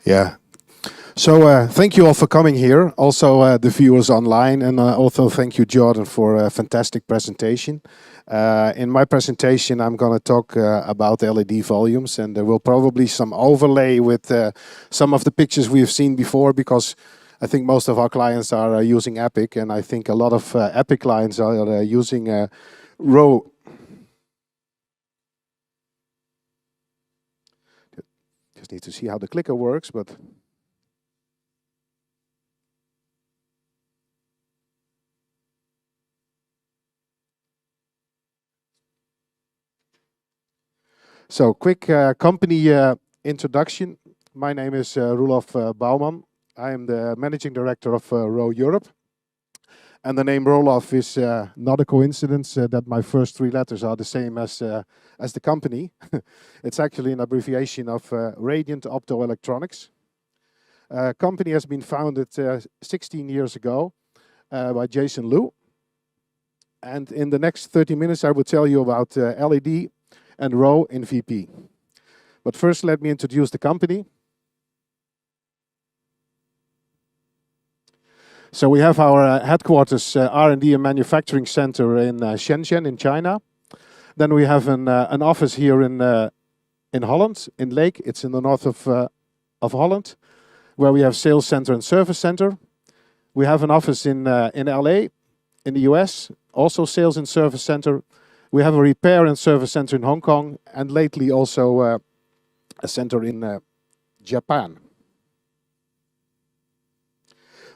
Yeah. So thank you all for coming here. Also the viewers online, and also thank you, Jordan, for a fantastic presentation. In my presentation, I'm going to talk about LED volumes, and there will probably some overlay with some of the pictures we've seen before, because I think most of our clients are using Epic, and I think a lot of Epic clients are using Row. Just need to see how the clicker works, but. So, quick company introduction. My name is Roelof Bouwman. I am the managing director of Row Europe. And the name Roelof is not a coincidence that my first three letters are the same as the company. It's actually an abbreviation of Radiant Optoelectronics. Company has been founded 16 years ago by Jason Liu. And in the next 30 minutes, I will tell you about LED and Row in VP. But first, let me introduce the company. So we have our headquarters, R&D and manufacturing center in Shenzhen in China. Then we have an office here in Holland, in Lake. It's in the north of Holland, where we have sales center and service center. We have an office in LA, in the US, also sales and service center. We have a repair and service center in Hong Kong, and lately also a center in Japan.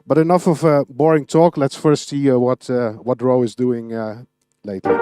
But enough of boring talk. Let's first see what Row is doing lately.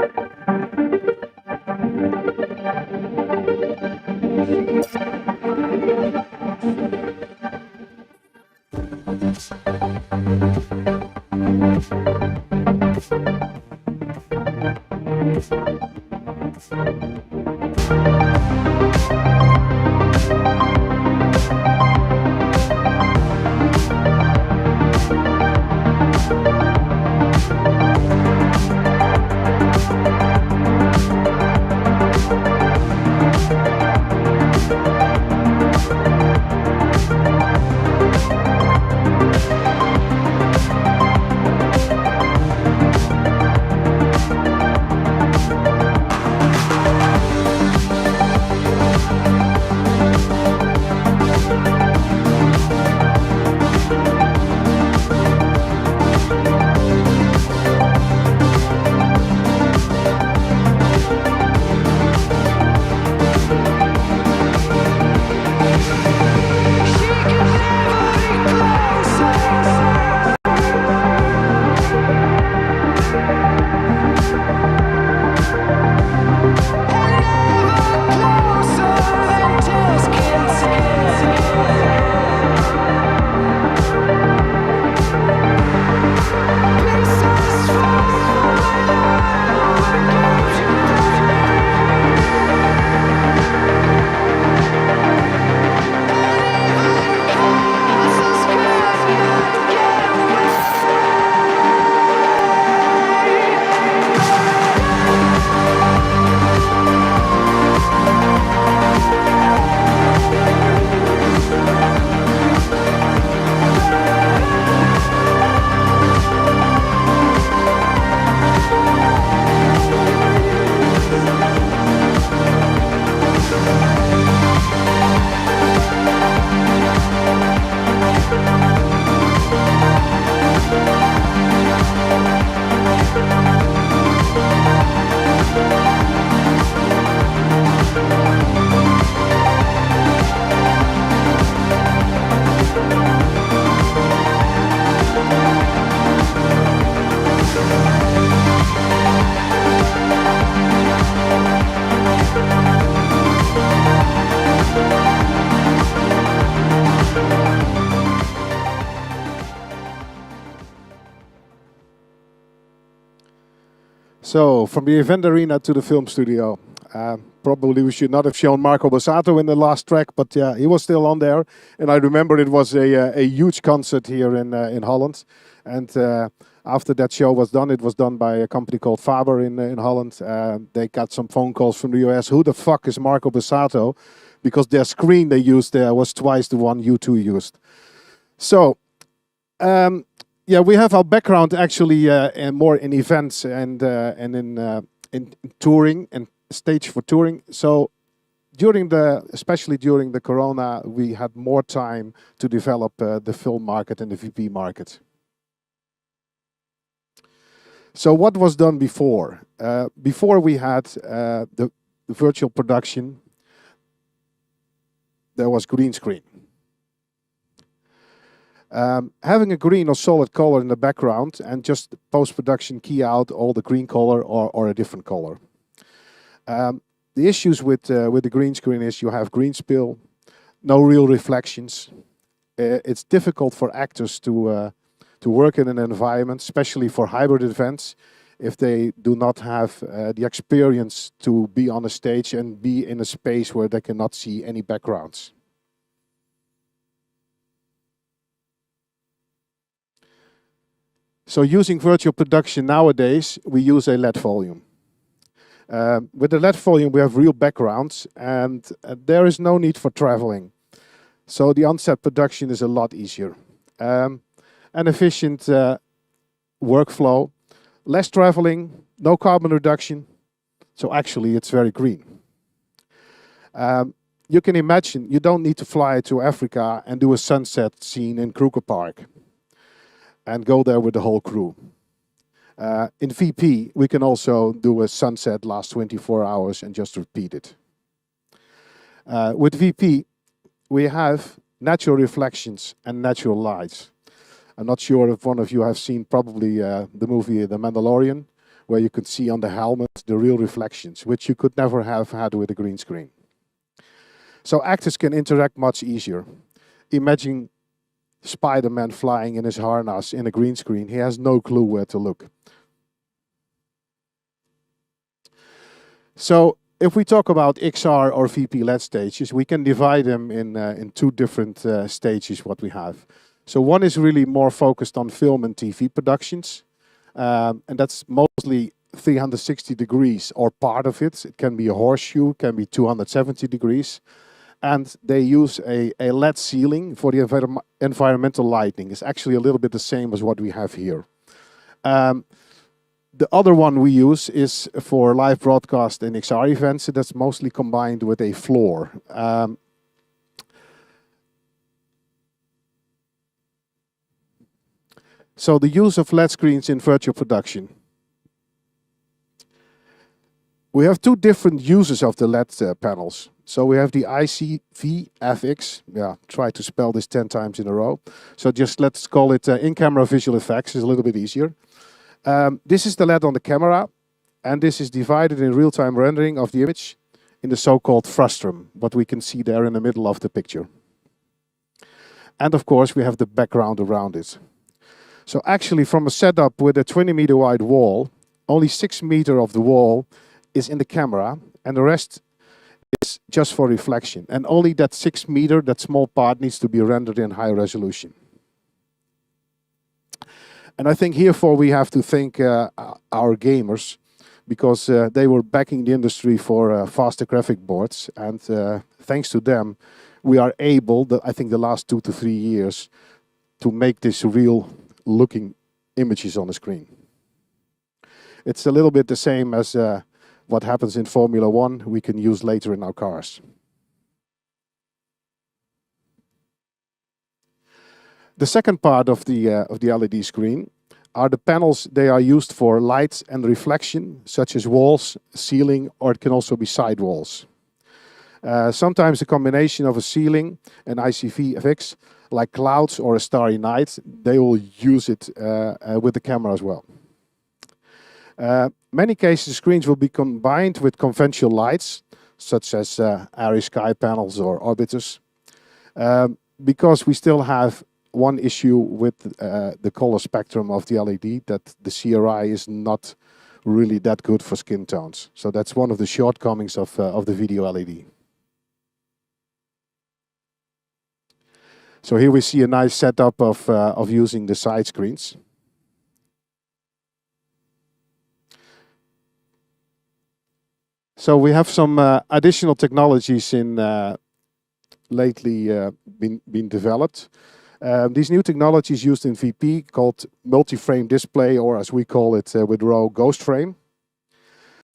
So, from the event arena to the film studio. Probably we should not have shown Marco Borsato in the last track, but yeah, he was still on there. And I remember it was a huge concert here in Holland. And After that show was done, it was done by a company called Faber in Holland. They got some phone calls from the US. Who the fuck is Marco Bassato? Because their screen they used there was twice the one you two used. So, yeah, we have our background actually more in events and in touring and stage for touring. So, especially during the Corona, we had more time to develop the film market and the VP market. So what was done before? Before we had the virtual production, there was green screen. Having a green or solid color in the background and just post-production key out all the green color or a different color. The issues with the green screen is you have green spill, no real reflections. It's difficult for actors to work in an environment, especially for hybrid events, if they do not have the experience to be on a stage and be in a space where they cannot see any backgrounds. So using virtual production nowadays, we use a LED volume. With the LED volume, we have real backgrounds, and there is no need for traveling. So the on-set production is a lot easier. An efficient workflow, less traveling, no carbon reduction. So actually, it's very green. You can imagine you don't need to fly to Africa and do a sunset scene in Kruger Park and go there with the whole crew. In VP, we can also do a sunset last 24 hours and just repeat it. With VP, we have natural reflections and natural lights. I'm not sure if one of you have seen probably the movie The Mandalorian, where you could see on the helmet the real reflections, which you could never have had with a green screen. So actors can interact much easier. Imagine Spider-Man flying in his harness in a green screen. He has no clue where to look. So if we talk about XR or VP LED stages, we can divide them in two different stages what we have. So one is really more focused on film and TV productions, and that's mostly 360 degrees or part of it. It can be a horseshoe, can be 270 degrees. And they use a LED ceiling for the environmental lighting. It's actually a little bit the same as what we have here. The other one we use is for live broadcast and XR events. That's mostly combined with a floor. So the use of LED screens in virtual production. We have two different uses of the LED panels. So we have the ICV-FX. Yeah, try to spell this 10 times in a row. So just let's call it in-camera visual effects. It's a little bit easier. This is the LED on the camera, and this is divided in real-time rendering of the image in the so-called frustum, what we can see there in the middle of the picture. And of course, we have the background around it. So actually, from a setup with a 20-meter wide wall, only 6 meters of the wall is in the camera, and the rest is just for reflection. And only that 6 meter, that small part, needs to be rendered in high resolution. And I think herefore we have to thank our gamers, because they were backing the industry for faster graphic boards. And thanks to them, we are able, I think the last 2 to 3 years, to make this real looking images on the screen. It's a little bit the same as what happens in Formula 1 we can use later in our cars. The second part of the LED screen are the panels. They are used for light and reflection, such as walls, ceiling, or it can also be side walls. Sometimes a combination of a ceiling and ICV-FX, like clouds or a starry night, they will use it with the camera as well. Many cases, screens will be combined with conventional lights, such as airy sky panels or orbiters, because we still have one issue with the color spectrum of the LED, that the CRI is not really that good for skin tones. So that's one of the shortcomings of the video LED. So here we see a nice setup of using the side screens. So we have some additional technologies in lately been developed. These new technologies used in VP called multi-frame display, or as we call it with Roe, ghost frame.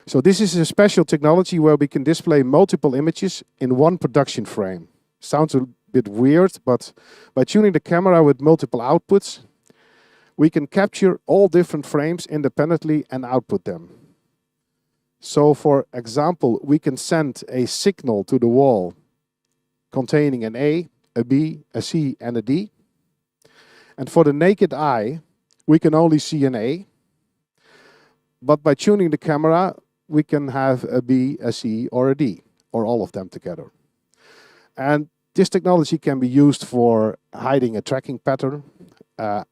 So this is a special technology where we can display multiple images in one production frame. Sounds a bit weird, but by tuning the camera with multiple outputs, we can capture all different frames independently and output them. So for example, we can send a signal to the wall containing an A, a B, a C, and a D. And for the naked eye, we can only see an A. But by tuning the camera, we can have a B, a C, or a D, or all of them together. And this technology can be used for hiding a tracking pattern,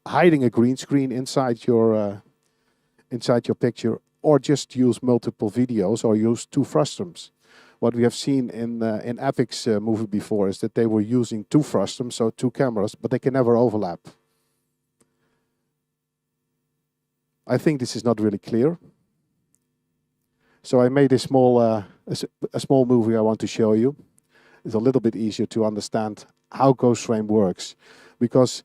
hiding a green screen inside your picture, or just use multiple videos or use two frustums. What we have seen in Epic's movie before is that they were using two frustums, so two cameras, but they can never overlap. I think this is not really clear. So I made a small movie I want to show you. It's a little bit easier to understand how ghost frame works, because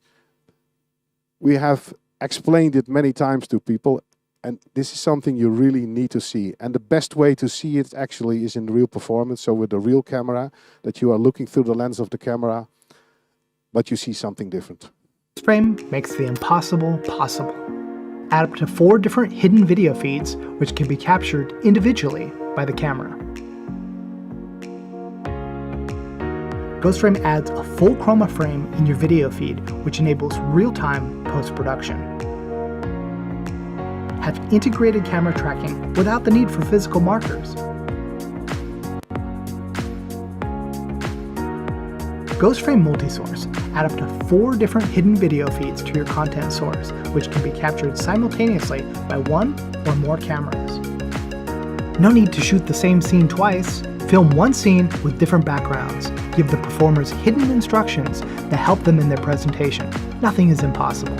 we have explained it many times to people, and this is something you really need to see. And the best way to see it actually is in real performance, so with a real camera, that you are looking through the lens of the camera, but you see something different. Ghost frame makes the impossible possible. Add up to 4 different hidden video feeds, which can be captured individually by the camera. Ghost frame adds a full chroma frame in your video feed, which enables real-time post-production. Have integrated camera tracking without the need for physical markers. Ghost frame multi-source. Add up to 4 different hidden video feeds to your content source, which can be captured simultaneously by 1 or more cameras. No need to shoot the same scene twice. Film one scene with different backgrounds. Give the performers hidden instructions that help them in their presentation. Nothing is impossible.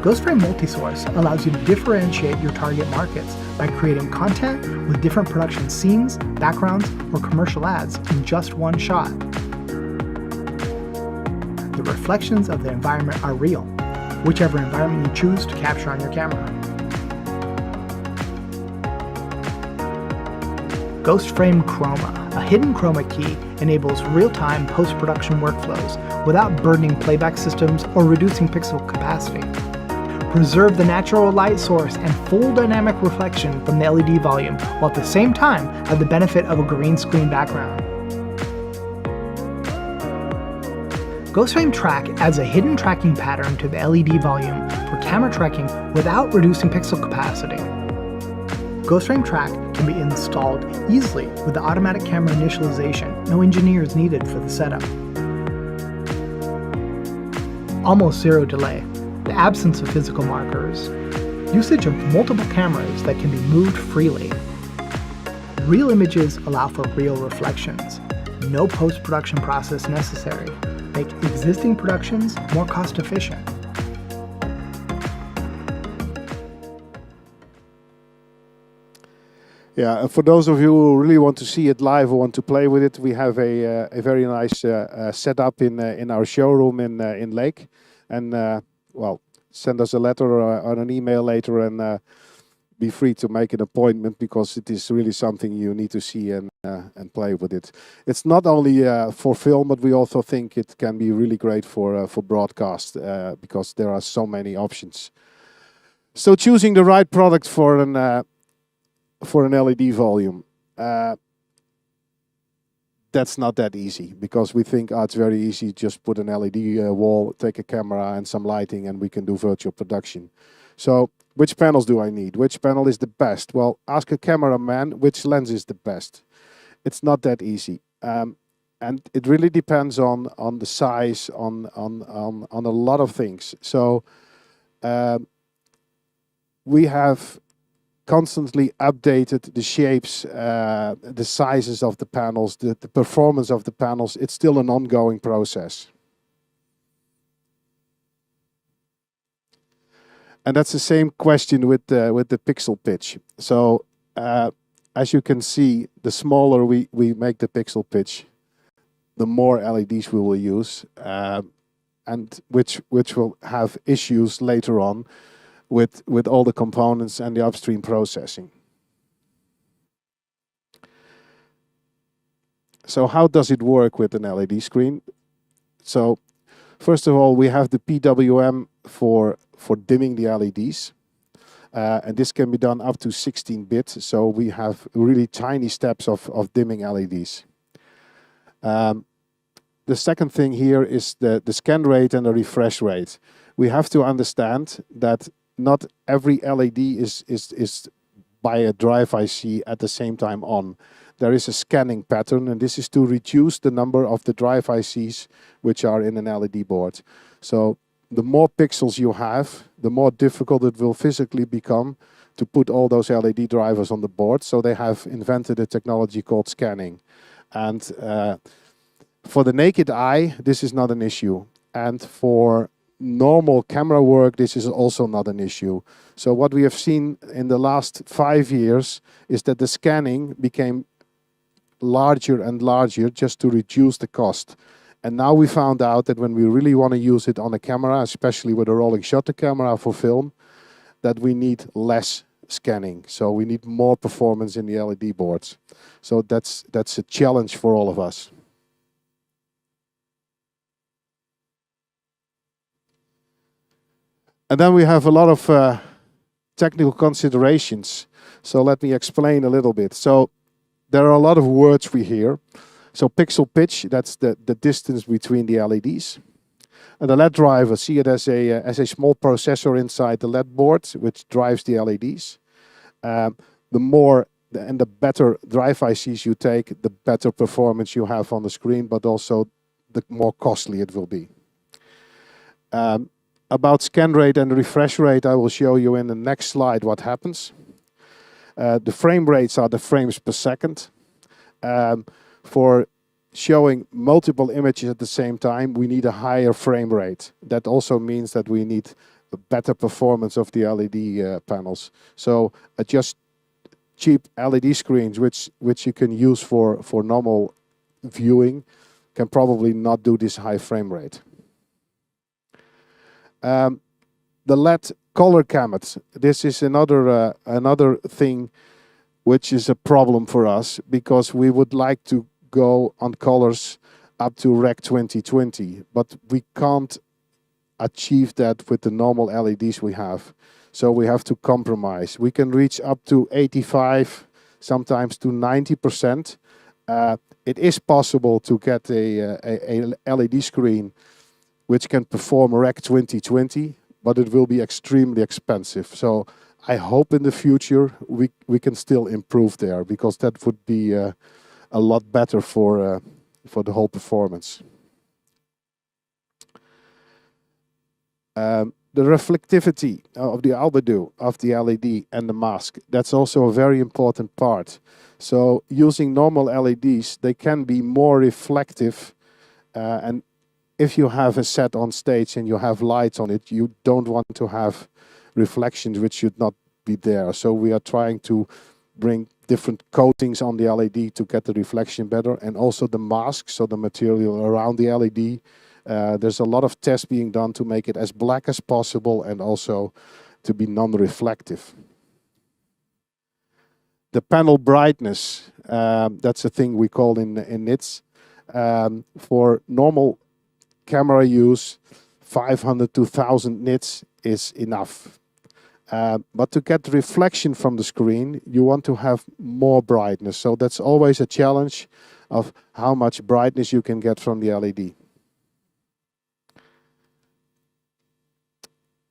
Ghost frame multi-source allows you to differentiate your target markets by creating content with different production scenes, backgrounds, or commercial ads in just one shot. The reflections of the environment are real, whichever environment you choose to capture on your camera. Ghost Frame Chroma, a hidden chroma key, enables real-time post-production workflows without burdening playback systems or reducing pixel capacity. Preserve the natural light source and full dynamic reflection from the LED volume, while at the same time have the benefit of a green screen background. Ghost Frame Track adds a hidden tracking pattern to the LED volume for camera tracking without reducing pixel capacity. Ghost Frame Track can be installed easily with the automatic camera initialization, no engineers needed for the setup. Almost zero delay, the absence of physical markers, usage of multiple cameras that can be moved freely. Real images allow for real reflections, no post-production process necessary. Make existing productions more cost-efficient. Yeah, and for those of you who really want to see it live or want to play with it, we have a very nice setup in our showroom in Lake. And well, send us a letter or an email later, and be free to make an appointment, because it is really something you need to see and play with it. It's not only for film, but we also think it can be really great for broadcast, because there are so many options. So choosing the right product for an LED volume, that's not that easy, because we think, it's very easy, just put an LED wall, take a camera and some lighting, and we can do virtual production. So which panels do I need? Which panel is the best? Well, ask a cameraman which lens is the best. It's not that easy. And it really depends on the size, on a lot of things. So we have constantly updated the shapes, the sizes of the panels, the performance of the panels. It's still an ongoing process. And that's the same question with the pixel pitch. So as you can see, the smaller we make the pixel pitch, the more LEDs we will use, and which will have issues later on with all the components and the upstream processing. So how does it work with an LED screen? So first of all, we have the PWM for dimming the LEDs. And this can be done up to 16-bit, so we have really tiny steps of dimming LEDs. The second thing here is the scan rate and the refresh rate. We have to understand that not every LED is by a drive IC at the same time on. There is a scanning pattern, and this is to reduce the number of the drive ICs which are in an LED board. So the more pixels you have, the more difficult it will physically become to put all those LED drivers on the board. So they have invented a technology called scanning. And for the naked eye, this is not an issue. And for normal camera work, this is also not an issue. So what we have seen in the last 5 years is that the scanning became larger and larger just to reduce the cost. And now we found out that when we really want to use it on a camera, especially with a rolling shutter camera for film, that we need less scanning. So we need more performance in the LED boards. So that's a challenge for all of us. And then we have a lot of technical considerations. So let me explain a little bit. So there are a lot of words we hear. So pixel pitch, that's the distance between the LEDs. And the LED driver, see it as a small processor inside the LED board, which drives the LEDs. The more and the better drive ICs you take, the better performance you have on the screen, but also the more costly it will be. About scan rate and refresh rate, I will show you in the next slide what happens. The frame rates are the frames per second. For showing multiple images at the same time, we need a higher frame rate. That also means that we need a better performance of the LED panels. So just cheap LED screens, which you can use for normal viewing, can probably not do this high frame rate. The LED color gamut. This is another thing which is a problem for us, because we would like to go on colors up to Rec 2020, but we can't achieve that with the normal LEDs we have. So we have to compromise. We can reach up to 85, sometimes to 90%. It is possible to get a LED screen which can perform Rec 2020, but it will be extremely expensive. So I hope in the future we can still improve there, because that would be a lot better for the whole performance. The reflectivity of the albedo of the LED and the mask, that's also a very important part. So using normal LEDs, they can be more reflective, and if you have a set on stage and you have lights on it, you don't want to have reflections which should not be there. So we are trying to bring different coatings on the LED to get the reflection better, and also the mask, so the material around the LED. There's a lot of tests being done to make it as black as possible and also to be non-reflective. The panel brightness, that's a thing we call in nits. For normal camera use, 500 to 1000 nits is enough. But to get the reflection from the screen, you want to have more brightness. So that's always a challenge of how much brightness you can get from the LED.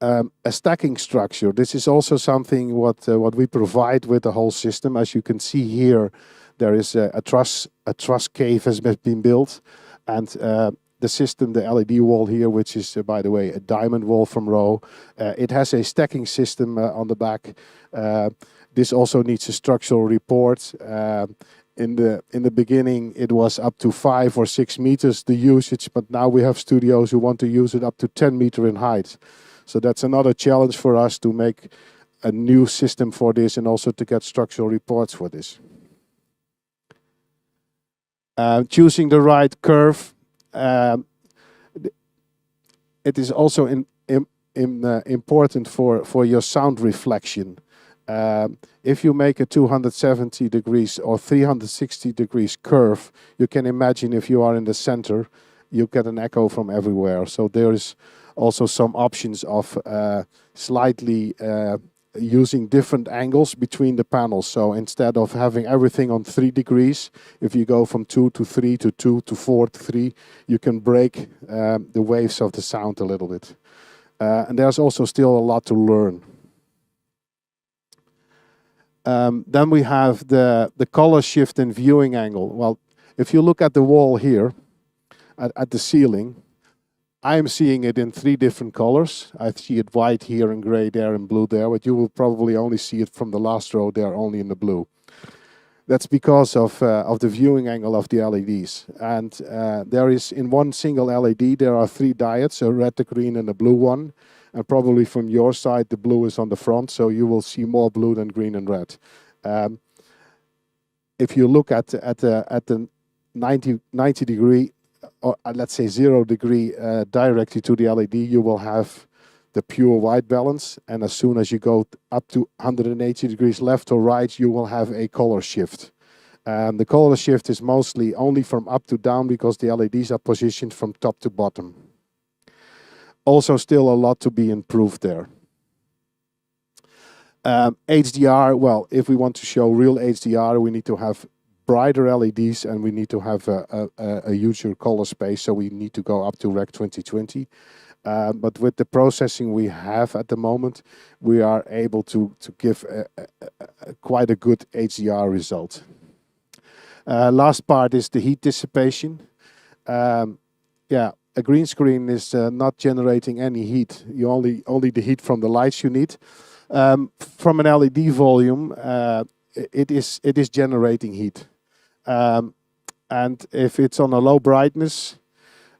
A stacking structure. This is also something what we provide with the whole system. As you can see here, there is a truss cave has been built, and the system, the LED wall here, which is, by the way, a diamond wall from Roe. It has a stacking system on the back. This also needs a structural report. In the beginning, it was up to 5 or 6 meters, the usage, but now we have studios who want to use it up to 10 meters in height. So that's another challenge for us to make a new system for this, and also to get structural reports for this. Choosing the right curve. It is also important for your sound reflection. If you make a 270 degrees or 360 degrees curve, you can imagine if you are in the center, you get an echo from everywhere. So there is also some options of slightly using different angles between the panels. So instead of having everything on 3 degrees, if you go from 2 to 3 to 2 to 4 to 3, you can break the waves of the sound a little bit. And there's also still a lot to learn. Then we have the color shift and viewing angle. Well, if you look at the wall here, at the ceiling, I am seeing it in 3 different colors. I see it white here and gray there and blue there, but you will probably only see it from the last row there, only in the blue. That's because of the viewing angle of the LEDs. And there is, in one single LED, there are 3 diodes, a red, a green, and a blue one. And probably from your side, the blue is on the front, so you will see more blue than green and red. If you look at the 90 degree, or let's say 0 degree directly to the LED, you will have the pure white balance. And as soon as you go up to 180 degrees left or right, you will have a color shift. The color shift is mostly only from up to down because the LEDs are positioned from top to bottom. Also still a lot to be improved there. HDR, well, if we want to show real HDR, we need to have brighter LEDs and we need to have a huger color space, so we need to go up to Rec 2020. But with the processing we have at the moment, we are able to give quite a good HDR result. Last part is the heat dissipation. Yeah, a green screen is not generating any heat. You only the heat from the lights you need. From an LED volume, it is generating heat. And if it's on a low brightness,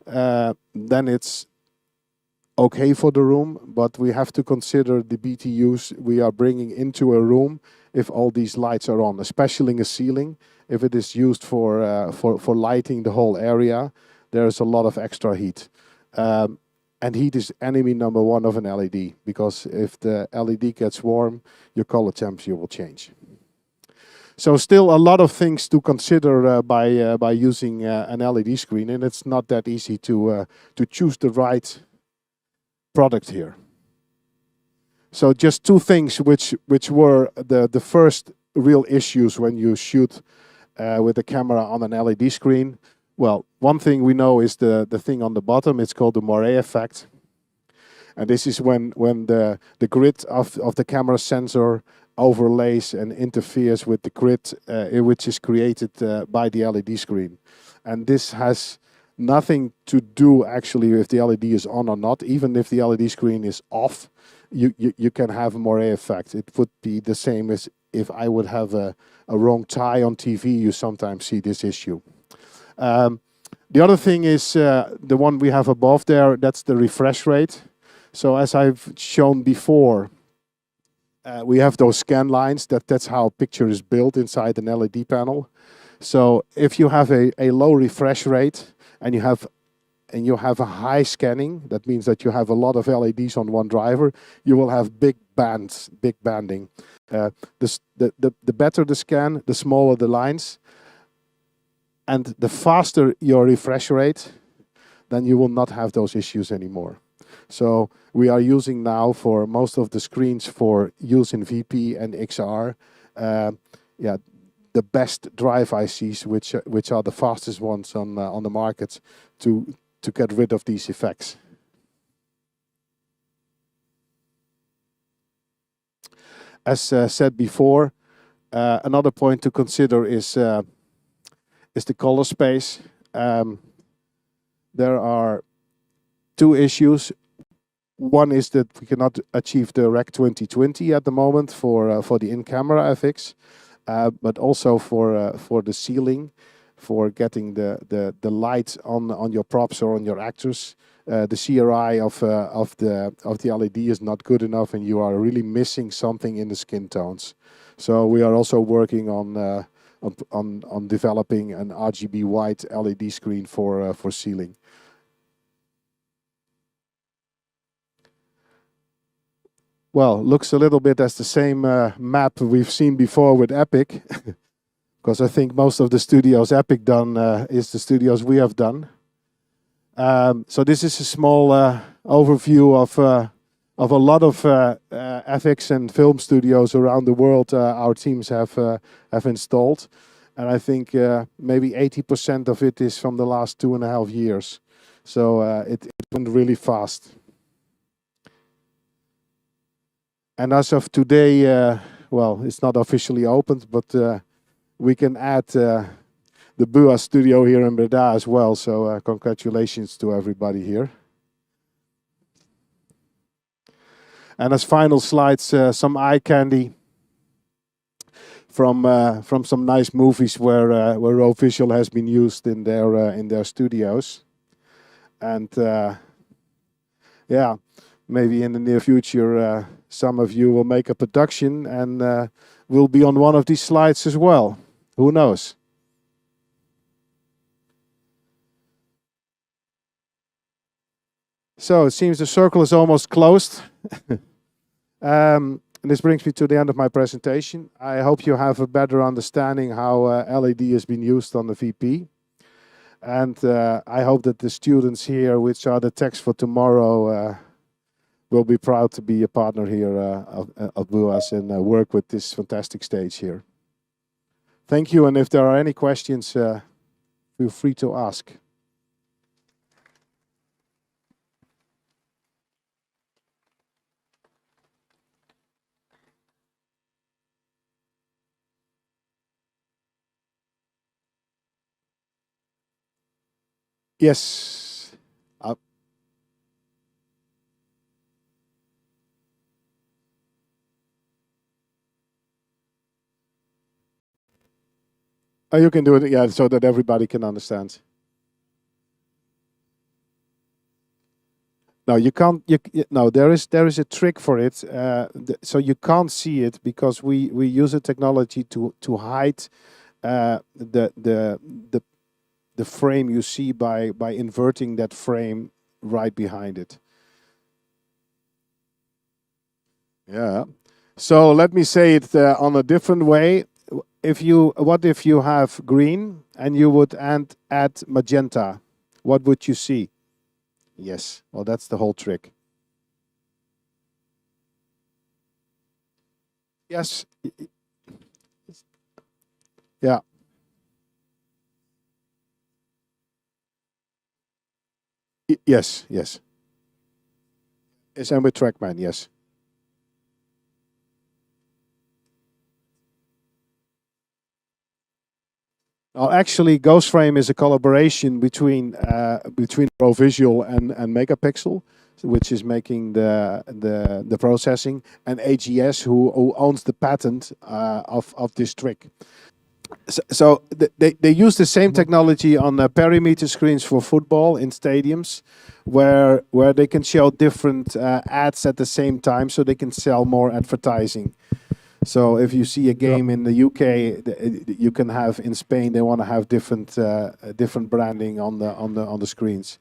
then it's okay for the room, but we have to consider the BTUs we are bringing into a room if all these lights are on, especially in a ceiling. If it is used for lighting the whole area, there is a lot of extra heat. And heat is enemy number 1 of an LED, because if the LED gets warm, your color temperature will change. So still a lot of things to consider by using an LED screen, and it's not that easy to choose the right product here. So just 2 things which were the first real issues when you shoot with a camera on an LED screen. Well, one thing we know is the thing on the bottom. It's called the moire effect. And this is when the grid of the camera sensor overlays and interferes with the grid which is created by the LED screen. And this has nothing to do actually if the LED is on or not. Even if the LED screen is off, you can have a moire effect. It would be the same as if I would have a wrong tie on TV. You sometimes see this issue. The other thing is the one we have above there, that's the refresh rate. So as I've shown before, we have those scan lines. That's how a picture is built inside an LED panel. So if you have a low refresh rate and you have a high scanning, that means that you have a lot of LEDs on one driver, you will have big bands, big banding. The better the scan, the smaller the lines, and the faster your refresh rate, then you will not have those issues anymore. So we are using now for most of the screens for use in VP and XR, the best drive ICs, which are the fastest ones on the market to get rid of these effects. As said before, another point to consider is the color space. There are 2 issues. One is that we cannot achieve the Rec 2020 at the moment for the in-camera FX, but also for the ceiling, for getting the light on your props or on your actors. The CRI of the LED is not good enough, and you are really missing something in the skin tones. So we are also working on on developing an RGB white LED screen for ceiling. Well, looks a little bit as the same map we've seen before with Epic, because I think most of the studios Epic done is the studios we have done. So this is a small overview of a lot of FX and film studios around the world our teams have installed, and I think maybe 80% of it is from the last 2.5 years. So it went really fast. And as of today, well, it's not officially opened, but we can add the Bua studio here in Breda as well. So congratulations to everybody here. And as final slides, some eye candy from some nice movies where raw visual has been used in their studios. And yeah, maybe in the near future, some of you will make a production and will be on one of these slides as well. Who knows? So it seems the circle is almost closed. And this brings me to the end of my presentation. I hope you have a better understanding how LED has been used on the VP. And I hope that the students here, which are the techs for tomorrow, will be proud to be a partner here of BUAS and work with this fantastic stage here. Thank you, and if there are any questions, feel free to ask. Yes. Oh, you can do it, yeah, so that everybody can understand. No, you can't. No, there is a trick for it. So you can't see it because we use a technology to hide the frame you see by inverting that frame right behind it. Yeah. So let me say it on a different way. What if you have green and you would add magenta? What would you see? Yes. Well, that's the whole trick. Yes. Yeah. Yes. Yes. Yes, and with TrackMan, yes. Well, actually, Ghost Frame is a collaboration between Raw Visual and Megapixel, which is making the processing, and AGS, who owns the patent of this trick. So they use the same technology on perimeter screens for football in stadiums, where they can show different ads at the same time, so they can sell more advertising. So if you see a game in the UK, you can have in Spain. They want to have different branding on the screens.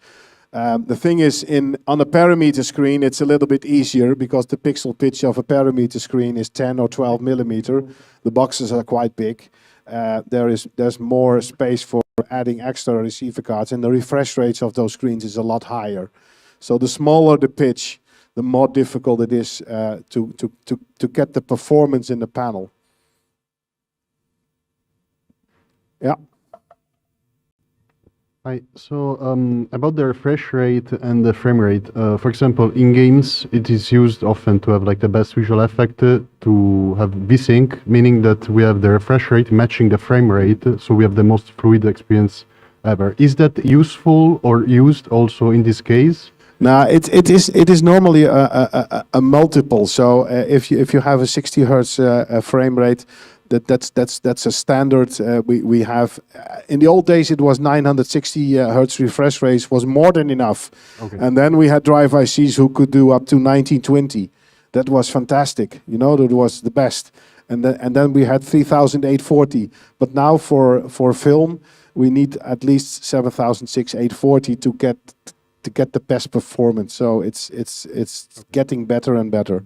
The thing is, on a perimeter screen, it's a little bit easier because the pixel pitch of a perimeter screen is 10 or 12 millimeter. The boxes are quite big. There's more space for adding extra receiver cards, and the refresh rates of those screens is a lot higher. So the smaller the pitch, the more difficult it is to get the performance in the panel. Yeah. Hi. So about the refresh rate and the frame rate, for example, in games, it is used often to have like the best visual effect to have VSync, meaning that we have the refresh rate matching the frame rate, so we have the most fluid experience ever. Is that useful or used also in this case? Now it is normally a multiple. So if you have a 60 hertz frame rate, that's a standard. We have in the old days it was 960 hertz refresh rates was more than enough, Okay. and then we had drive ICs who could do up to 1920. That was fantastic. You know, that was the best. and then we had 3840. But now for film, we need at least 7840 to get the best performance. So it's getting better and better.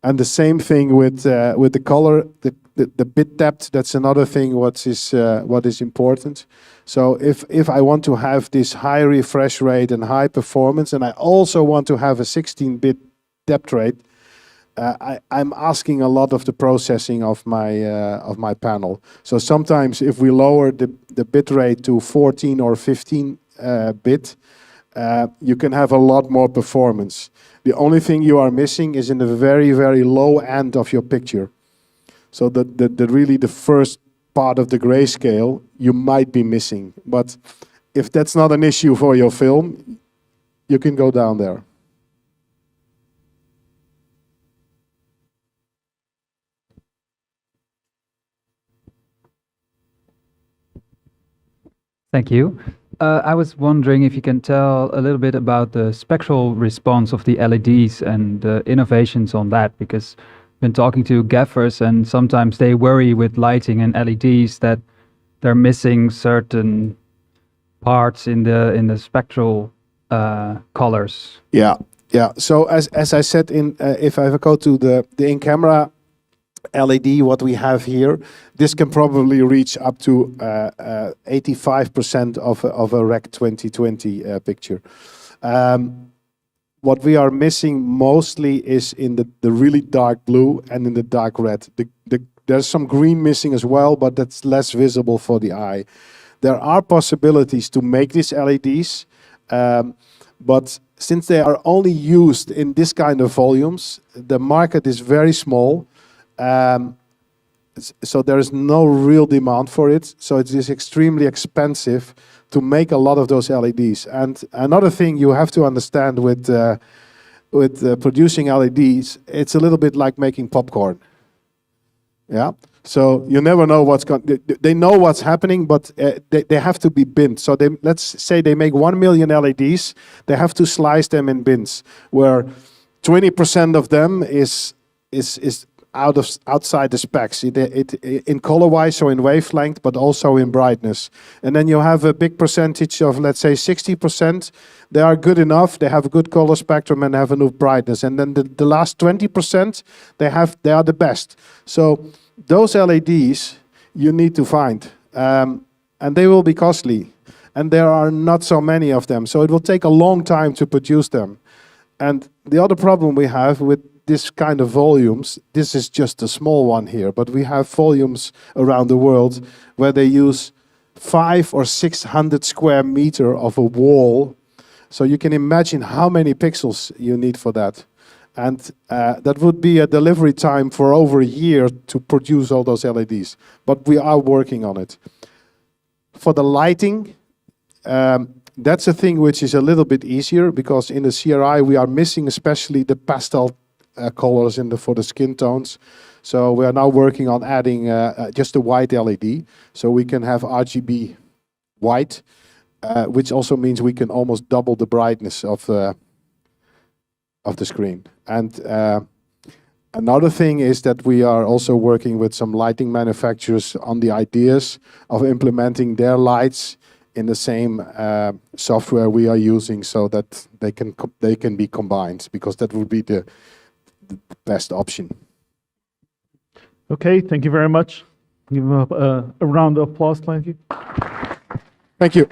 And the same thing with the color, the bit depth. That's another thing. What is important. So if I want to have this high refresh rate and high performance, and I also want to have a 16-bit depth rate, I'm asking a lot of the processing of my panel. So sometimes if we lower the bit rate to 14 or 15 bit, you can have a lot more performance. The only thing you are missing is in the very, very low end of your picture. So really the first part of the grayscale you might be missing. But if that's not an issue for your film, you can go down there. Thank you. I was wondering if you can tell a little bit about the spectral response of the LEDs and the innovations on that, because I've been talking to gaffers and sometimes they worry with lighting and LEDs that they're missing certain parts in the spectral colors. Yeah. So as I said, if I go to the in-camera LED, what we have here, this can probably reach up to 85% of a Rec 2020 picture. What we are missing mostly is in the really dark blue and in the dark red. There's some green missing as well, but that's less visible for the eye. There are possibilities to make these LEDs, but since they are only used in this kind of volumes, the market is very small. So there is no real demand for it. So it is extremely expensive to make a lot of those LEDs. And another thing you have to understand with producing LEDs, it's a little bit like making popcorn. Yeah. So you never know what's going. They know what's happening, but they have to be binned. So let's say they make 1 million LEDs. They have to slice them in bins, where 20% of them is outside the specs, in color-wise or in wavelength, but also in brightness. And then you have a big percentage of, let's say, 60%. They are good enough. They have a good color spectrum and have enough brightness. And then the last 20%, they are the best. So those LEDs you need to find, and they will be costly. And there are not so many of them. So it will take a long time to produce them. And the other problem we have with this kind of volumes, this is just a small one here, but we have volumes around the world where they use 500 or 600 square meter of a wall. So you can imagine how many pixels you need for that. And that would be a delivery time for over a year to produce all those LEDs. But we are working on it. For the lighting, that's a thing which is a little bit easier, because in the CRI we are missing especially the pastel colors for the skin tones. So we are now working on adding just a white LED, so we can have RGB white, which also means we can almost double the brightness of the screen. And another thing is that we are also working with some lighting manufacturers on the ideas of implementing their lights in the same software we are using, so that they can be combined, because that would be the best option. Okay, thank you very much. Give him a round of applause, thank you. Thank you.